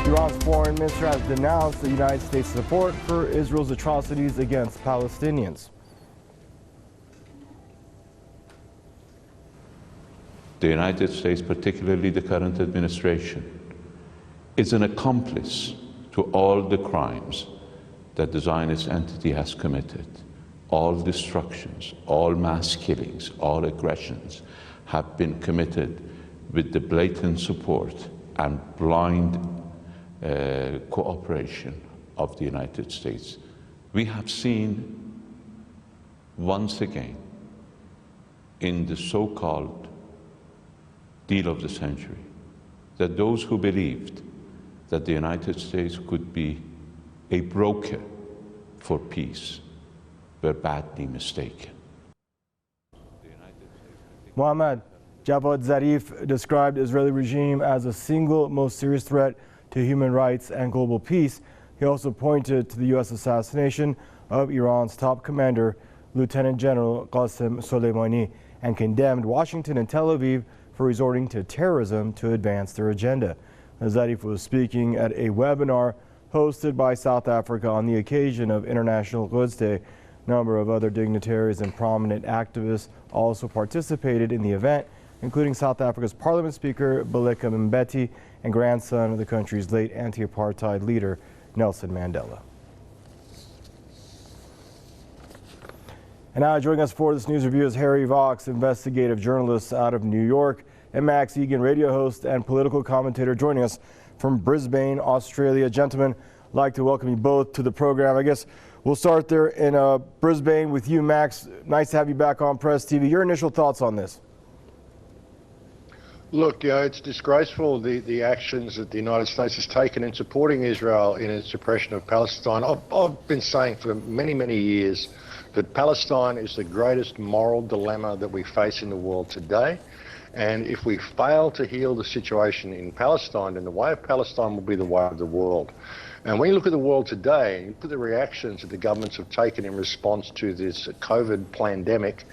Iran's foreign minister has denounced the United States' support for Israel's atrocities against Palestinians. The United States, particularly the current administration, is an accomplice to all the crimes that the Zionist entity has committed. All destructions, all mass killings, all aggressions have been committed with the blatant support and blind cooperation of the United States. We have seen once again in the so-called deal of the century that those who believed that the United States could be a broker for peace were badly mistaken. Mohammad Javad Zarif described the Israeli regime as the single most serious threat to human rights and global peace. He also pointed to the U.S. assassination of Iran's top commander, Lieutenant General Qasem Soleimani, and condemned Washington and Tel Aviv for resorting to terrorism to advance their agenda. Zarif was speaking at a webinar hosted by South Africa on the occasion of International Quds Day. A number of other dignitaries and prominent activists also participated in the event, including South Africa's Parliament Speaker Baleka Mbeki and grandson of the country's late anti-apartheid leader Nelson Mandela. And now joining us for this news review is Harry Vox, investigative journalist out of New York, and Max Igan, radio host and political commentator, joining us from Brisbane, Australia. Gentlemen, I'd like to welcome you both to the program. I guess we'll start there in Brisbane with you, Max. Nice to have you back on Press TV. Your initial thoughts on this? Look, it's disgraceful, the actions that the United States has taken in supporting Israel in its suppression of Palestine. I've been saying for many, many years that Palestine is the greatest moral dilemma that we face in the world today. And if we fail to heal the situation in Palestine, then the way of Palestine will be the way of the world. And when you look at the world today, and you look at the reactions that the governments have taken in response to this COVID pandemic,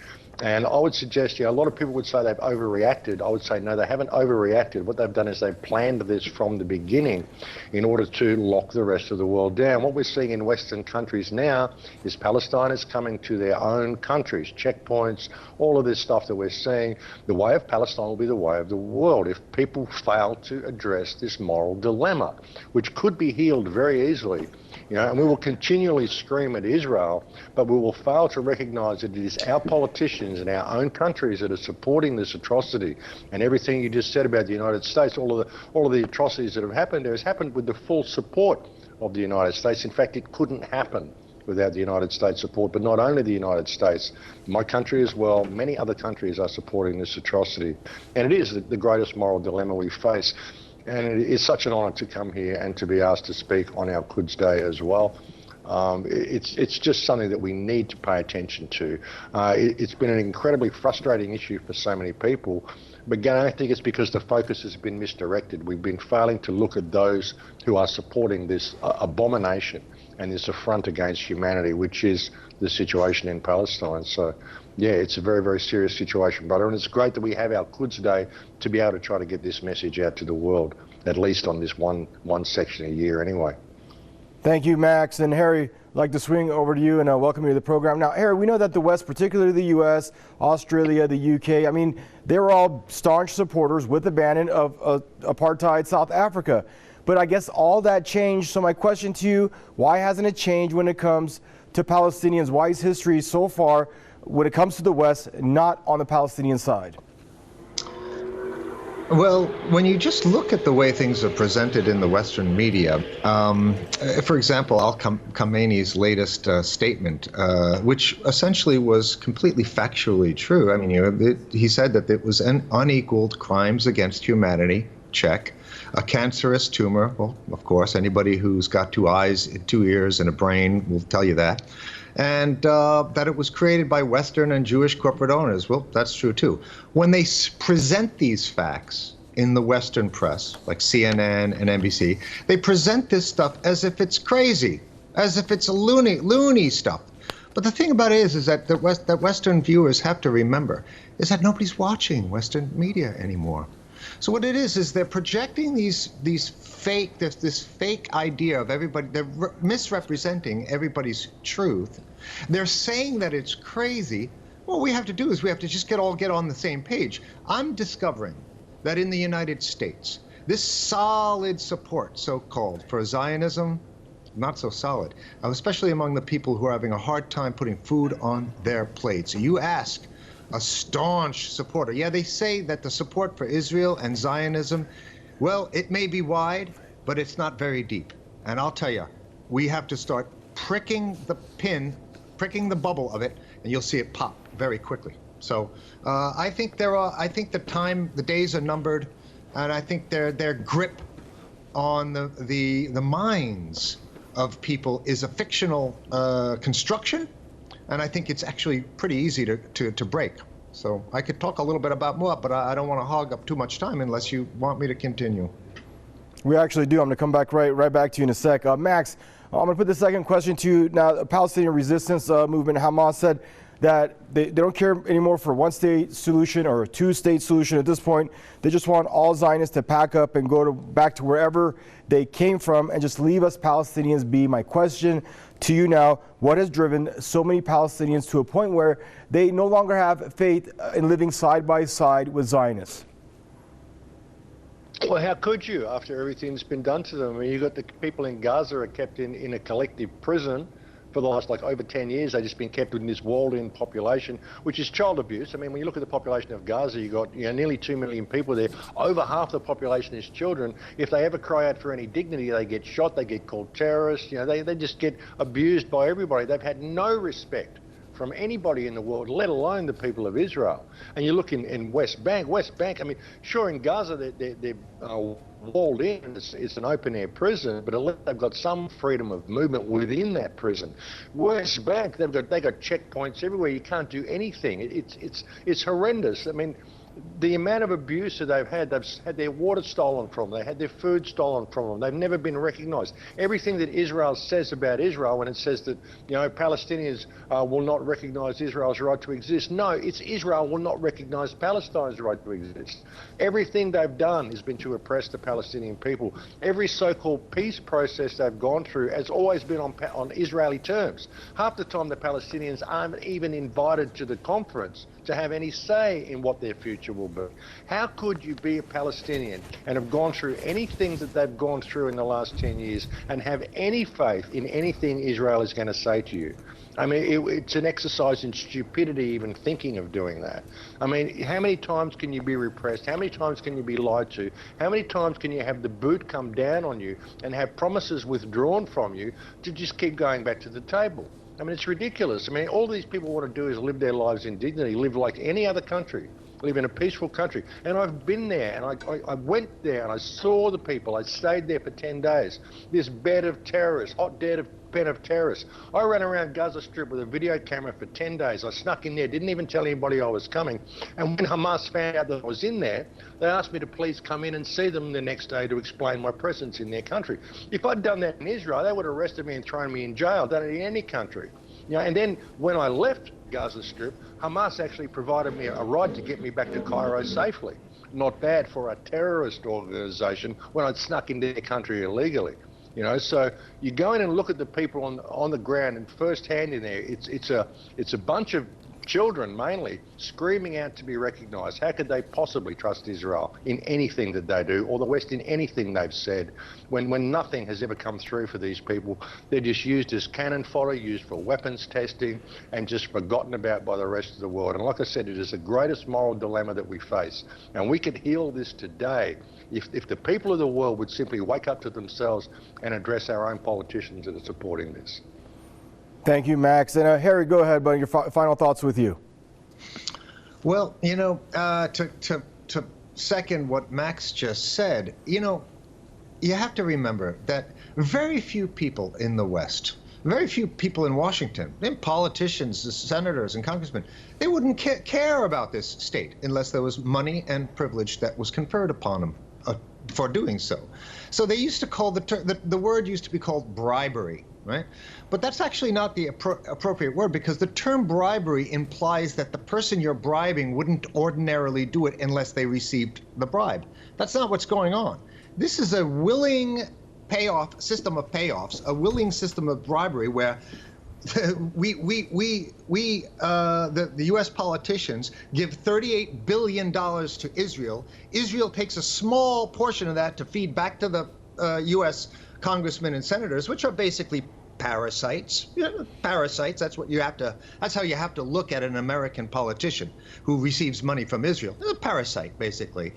and I would suggest, a lot of people would say they've overreacted. I would say, no, they haven't overreacted. What they've done is they've planned this from the beginning in order to lock the rest of the world down. What we're seeing in Western countries now is Palestine is coming to their own countries, checkpoints, all of this stuff that we're seeing. The way of Palestine will be the way of the world if people fail to address this moral dilemma, which could be healed very easily. And we will continually scream at Israel, but we will fail to recognize that it is our politicians in our own countries that are supporting this atrocity. And everything you just said about the United States, all of the atrocities that have happened there has happened with the full support of the United States. In fact, it couldn't happen without the United States support, but not only the United States, my country as well, many other countries are supporting this atrocity. And it is the greatest moral dilemma we face. And it is such an honour to come here and to be asked to speak on our Quds Day as well. It's just something that we need to pay attention to. It's been an incredibly frustrating issue for so many people, but again, I think it's because the focus has been misdirected. We've been failing to look at those who are supporting this abomination and this affront against humanity, which is the situation in Palestine. So, yeah, it's a very, very serious situation, brother, and it's great that we have our Quds Day to be able to try to get this message out to the world, at least on this one section a year anyway. Thank you, Max. And Harry, I'd like to swing over to you and welcome you to the program. Now, Harry, we know that the West, particularly the U.S., Australia, the UK, I mean, they were all staunch supporters with abandon of apartheid South Africa. But I guess all that changed. So my question to you, why hasn't it changed when it comes to Palestinians? Why is history so far, when it comes to the West, not on the Palestinian side? Well, when you just look at the way things are presented in the Western media, for example, Khamenei's latest statement, which essentially was completely factually true. I mean, he said that it was an unequaled crimes against humanity, check. A cancerous tumor, well, of course, anybody who's got 2 eyes, 2 ears, and a brain will tell you that. And that it was created by Western and Jewish corporate owners. Well, that's true too. When they present these facts in the Western press, like CNN and NBC, they present this stuff as if it's crazy, as if it's a loony stuff. But the thing about it is that that Western viewers have to remember is that nobody's watching Western media anymore. So what it is they're projecting this fake idea of everybody. They're misrepresenting everybody's truth. They're saying that it's crazy. What we have to do is we have to just get on the same page. I'm discovering that in the United States, this solid support, so-called, for Zionism, not so solid, especially among the people who are having a hard time putting food on their plates. You ask a staunch supporter. Yeah, they say that the support for Israel and Zionism, well, it may be wide, but it's not very deep. And I'll tell you, we have to start pricking the bubble of it, and you'll see it pop very quickly. So I think the days are numbered, and I think their grip on the minds of people is a fictional construction, and I think it's actually pretty easy to break. So I could talk a little bit about more, but I don't want to hog up too much time unless you want me to continue. We actually do. I'm going to come back right back to you in a sec. Max, I'm going to put the second question to you. Now, the Palestinian resistance movement, Hamas, said that they don't care anymore for a one-state solution or a two-state solution at this point. They just want all Zionists to pack up and go back to wherever they came from and just leave us Palestinians be. My question to you now, what has driven so many Palestinians to a point where they no longer have faith in living side by side with Zionists? Well, how could you after everything that's been done to them? I mean, you've got the people in Gaza are kept in a collective prison for the last, over 10 years. They've just been kept in this walled-in population, which is child abuse. I mean, when you look at the population of Gaza, you've got nearly 2 million people there. Over half the population is children. If they ever cry out for any dignity, they get shot, they get called terrorists. They just get abused by everybody. They've had no respect from anybody in the world, let alone the people of Israel. And you look in West Bank, I mean, sure, in Gaza they're walled in, it's an open-air prison, but at least they've got some freedom of movement within that prison. West Bank, they've got checkpoints everywhere. You can't do anything. It's horrendous. I mean, the amount of abuse that they've had their water stolen from them, they had their food stolen from them, they've never been recognised. Everything that Israel says about Israel, when it says that Palestinians will not recognise Israel's right to exist, no, it's Israel will not recognise Palestine's right to exist. Everything they've done has been to oppress the Palestinian people. Every so-called peace process they've gone through has always been on Israeli terms. Half the time the Palestinians aren't even invited to the conference to have any say in what their future will be. How could you be a Palestinian and have gone through anything that they've gone through in the last 10 years and have any faith in anything Israel is going to say to you? I mean, it's an exercise in stupidity even thinking of doing that. I mean, how many times can you be repressed? How many times can you be lied to? How many times can you have the boot come down on you and have promises withdrawn from you to just keep going back to the table? I mean, it's ridiculous. I mean, all these people want to do is live their lives in dignity, live like any other country, live in a peaceful country. And I've been there, and I went there, and I saw the people. I stayed there for 10 days. This bed of terrorists, hot bed of terrorists. I ran around Gaza Strip with a video camera for 10 days. I snuck in there, didn't even tell anybody I was coming. And when Hamas found out that I was in there, they asked me to please come in and see them the next day to explain my presence in their country. If I'd done that in Israel, they would have arrested me and thrown me in jail. Done it in any country. And then when I left Gaza Strip, Hamas actually provided me a ride to get me back to Cairo safely. Not bad for a terrorist organisation when I'd snuck into their country illegally. So you go in and look at the people on the ground and firsthand in there. It's a bunch of children mainly screaming out to be recognised. How could they possibly trust Israel in anything that they do, or the West in anything they've said, when nothing has ever come through for these people? They're just used as cannon fodder, used for weapons testing, and just forgotten about by the rest of the world. And like I said, it is the greatest moral dilemma that we face. And we could heal this today if the people of the world would simply wake up to themselves and address our own politicians that are supporting this. Thank you, Max. And Harry, go ahead, buddy. Your final thoughts with you. Well, to second what Max just said, you have to remember that very few people in the West, very few people in Washington, and politicians, the senators and congressmen, they wouldn't care about this state unless there was money and privilege that was conferred upon them. for doing so. So they used to call the word used to be called bribery, right? But that's actually not the appropriate word, because the term bribery implies that the person you're bribing wouldn't ordinarily do it unless they received the bribe. That's not what's going on. This is a willing system of payoffs, a willing system of bribery where the U.S. politicians give $38 billion to Israel. Israel takes a small portion of that to feed back to the U.S. congressmen and senators, which are basically parasites. Parasites. That's what you have to. That's how you have to look at an American politician who receives money from Israel. They're a parasite, basically.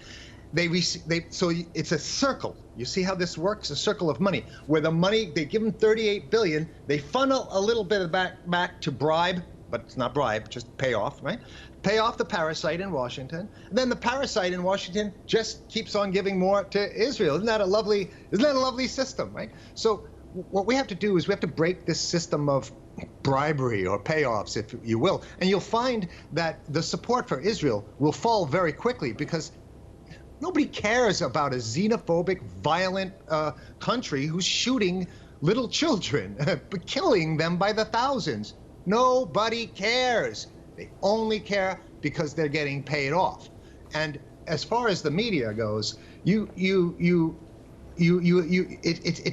So it's a circle. You see how this works? A circle of money, where the money, they give them $38 billion, they funnel a little bit of back to bribe, but it's not bribe, just pay off, right? Pay off the parasite in Washington. And then the parasite in Washington just keeps on giving more to Israel. Isn't that a lovely system, right? So what we have to do is we have to break this system of bribery or payoffs, if you will, and you'll find that the support for Israel will fall very quickly, because nobody cares about a xenophobic, violent country who's shooting little children, killing them by the thousands. Nobody cares. They only care because they're getting paid off. And as far as the media goes, it's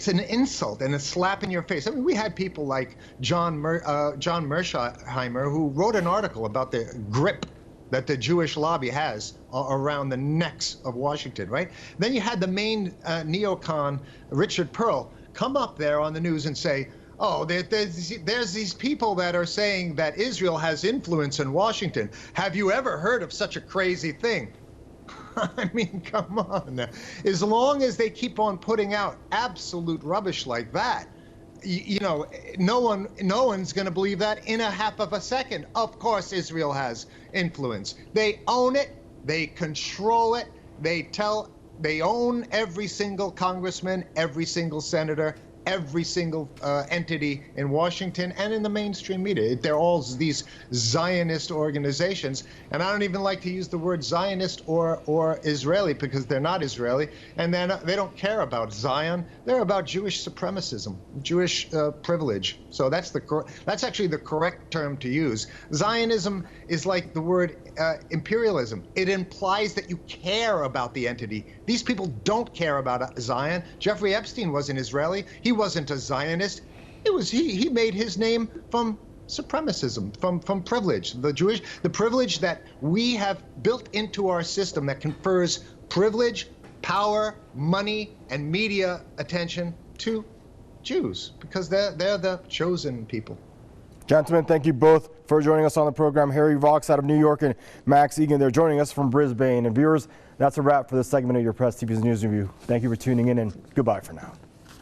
an insult and a slap in your face. I mean, we had people like John Mersheimer, who wrote an article about the grip that the Jewish lobby has around the necks of Washington, right? Then you had the main neocon, Richard Pearl, come up there on the news and say, oh, there's these people that are saying that Israel has influence in Washington. Have you ever heard of such a crazy thing? I mean, come on. As long as they keep on putting out absolute rubbish like that, no one's going to believe that in a half of a second. Of course, Israel has influence. They own it. They control it. They own every single congressman, every single senator, every single entity in Washington and in the mainstream media. They're all these Zionist organizations, and I don't even like to use the word Zionist or Israeli, because they're not Israeli, and they don't care about Zion. They're about Jewish supremacism, Jewish privilege. So that's actually the correct term to use. Zionism is like the word imperialism. It implies that you care about the entity. These people don't care about Zion. Jeffrey Epstein wasn't Israeli. He wasn't a Zionist. He made his name from supremacism, from privilege, the privilege that we have built into our system that confers privilege, power, money, and media attention to Jews, because they're the chosen people. Gentlemen, thank you both for joining us on the program. Harry Vox out of New York and Max Igan, they're joining us from Brisbane. And viewers, that's a wrap for this segment of your Press TV's News Review. Thank you for tuning in, and goodbye for now.